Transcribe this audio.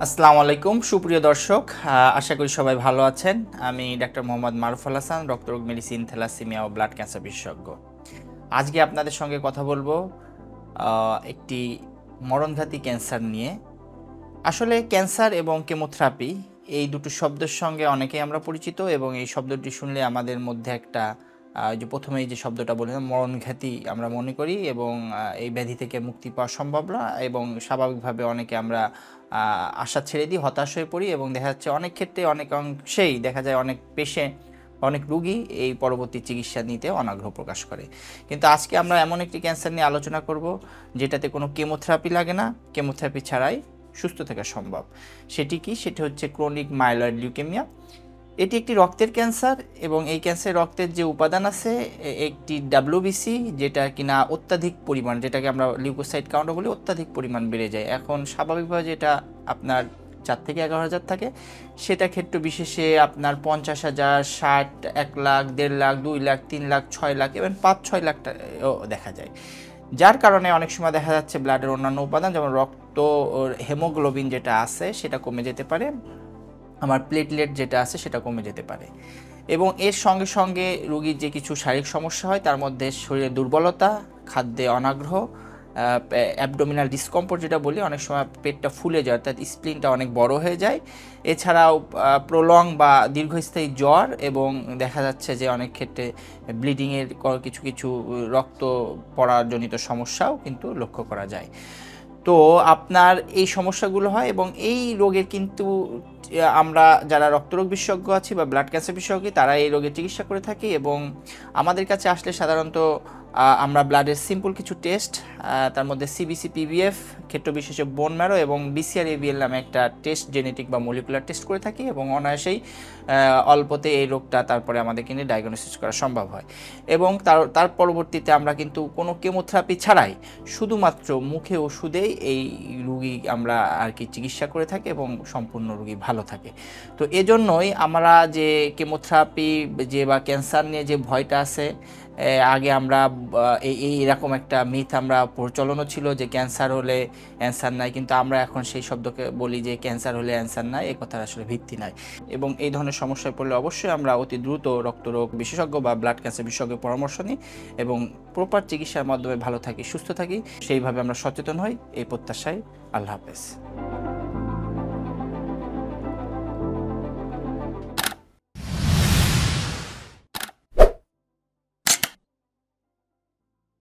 আসসালামু আলাইকুম সুপ্রিয় দর্শক, আশা করি সবাই ভালো আছেন। আমি ডাক্তার মোহাম্মদ মারুফুল হাসান, রক্তরোগ মেডিসিন, থ্যালাসেমিয়া ও ব্লাড ক্যান্সার বিশেষজ্ঞ। আজকে আপনাদের সঙ্গে কথা বলবো একটি মরণঘাতী ক্যান্সার নিয়ে। আসলে ক্যান্সার এবং কেমোথেরাপি এই দুটো শব্দের সঙ্গে অনেকেই আমরা পরিচিত, এবং এই শব্দটি শুনলে আমাদের মধ্যে একটা যে প্রথমেই যে শব্দটা বললাম মরণঘাতী আমরা মনে করি, এবং এই ব্যাধি থেকে মুক্তি পাওয়া সম্ভব না, এবং স্বাভাবিকভাবে অনেকে আমরা আশা ছেড়ে দিই, হতাশ হয়ে পড়ি, এবং দেখা যাচ্ছে অনেক ক্ষেত্রে অনেক অংশেই দেখা যায় অনেক রোগী এই পরবর্তী চিকিৎসা নিতে অনাগ্রহ প্রকাশ করে। কিন্তু আজকে আমরা এমন একটি ক্যান্সার নিয়ে আলোচনা করব যেটাতে কোনো কেমোথেরাপি লাগে না, কেমোথেরাপি ছাড়াই সুস্থ থাকা সম্ভব। সেটি হচ্ছে ক্রনিক মাইলয়েড লিউকেমিয়া। এটি একটি রক্তের ক্যান্সার, এবং এই ক্যান্সার রক্তের যে উপাদান আছে একটি WBC, যেটা কিনা অত্যাধিক পরিমাণ, যেটাকে আমরা লিউকোসাইট কাউন্ট বলি, অত্যাধিক পরিমাণ বেড়ে যায়। এখন স্বাভাবিকভাবে যেটা আপনার 4 থেকে 11,000 থাকে, সেটা ক্ষেত্র বিশেষে আপনার 50,000, 60, 1 লাখ, 1.5 লাখ, 2 লাখ, 3 লাখ, 6 লাখ এবং 5-6 লাখ দেখা যায়। যার কারণে অনেক সময় দেখা যাচ্ছে ব্লাডের অন্যান্য উপাদান যেমন রক্ত, হেমোগ্লোবিন যেটা আছে সেটা কমে যেতে পারে, আমার প্লেটলেট যেটা আছে সেটা কমে যেতে পারে, এবং এর সঙ্গে সঙ্গে রোগীর যে কিছু শারীরিক সমস্যা হয় তার মধ্যে শরীরে দুর্বলতা, খাদ্যে অনাগ্রহ, অ্যাবডোমিনাল ডিসকমফোর্ট যেটা বলি, অনেক সময় পেটটা ফুলে যায় অর্থাৎ স্প্লিনটা অনেক বড় হয়ে যায়। এছাড়াও প্রলং বা দীর্ঘস্থায়ী জ্বর, এবং দেখা যাচ্ছে যে অনেক ক্ষেত্রে ব্লিডিংয়ের কিছু কিছু রক্ত পড়াজনিত সমস্যাও কিন্তু লক্ষ্য করা যায়। তো আপনার এই সমস্যাগুলো হয়, এবং এই রোগের কিন্তু আমরা যারা রক্তরোগ বিশেষজ্ঞ আছি বা ব্লাড ক্যান্সার বিশেষজ্ঞ, তারা এই রোগের চিকিৎসা করে থাকি। এবং আমাদের কাছে আসলে সাধারণত আমরা ব্লাডের সিম্পল কিছু টেস্ট, তার মধ্যে CBC PBF, ক্ষেত্র বিশেষে বোন ম্যারো, এবং BCR-ABL নামে একটা টেস্ট, জেনেটিক বা মলিকুলার টেস্ট করে থাকি, এবং অনায়াসেই অল্পতে এই রোগটা তারপরে আমাদের কিন্তু ডায়াগনোসিস করা সম্ভব হয়। এবং তার পরবর্তীতে আমরা কিন্তু কোনো কেমোথেরাপি ছাড়াই শুধুমাত্র মুখে ওষুধেই এই রোগী আমরা আর কি চিকিৎসা করে থাকি, এবং সম্পূর্ণ রোগী ভালো থাকে। তো এজন্যই আমরা যে কেমোথেরাপি বা ক্যান্সার নিয়ে যে ভয়টা আছে, আগে আমরা এরকম একটা মিথ আমরা প্রচলনও ছিল যে ক্যান্সার হলে অ্যান্সার নাই, কিন্তু আমরা এখন সেই শব্দকে বলি যে ক্যান্সার হলে অ্যান্সার নাই, এ কথার আসলে ভিত্তি নাই। এবং এই ধরনের সমস্যায় পড়লে অবশ্যই আমরা অতি দ্রুত রক্তরোগ বিশেষজ্ঞ বা ব্লাড ক্যান্সার বিশেষজ্ঞের পরামর্শ নিই, এবং প্রপার চিকিৎসার মাধ্যমে ভালো থাকি, সুস্থ থাকি, সেইভাবে আমরা সচেতন হই, এই প্রত্যাশায়। আল্লাহ হাফেজ।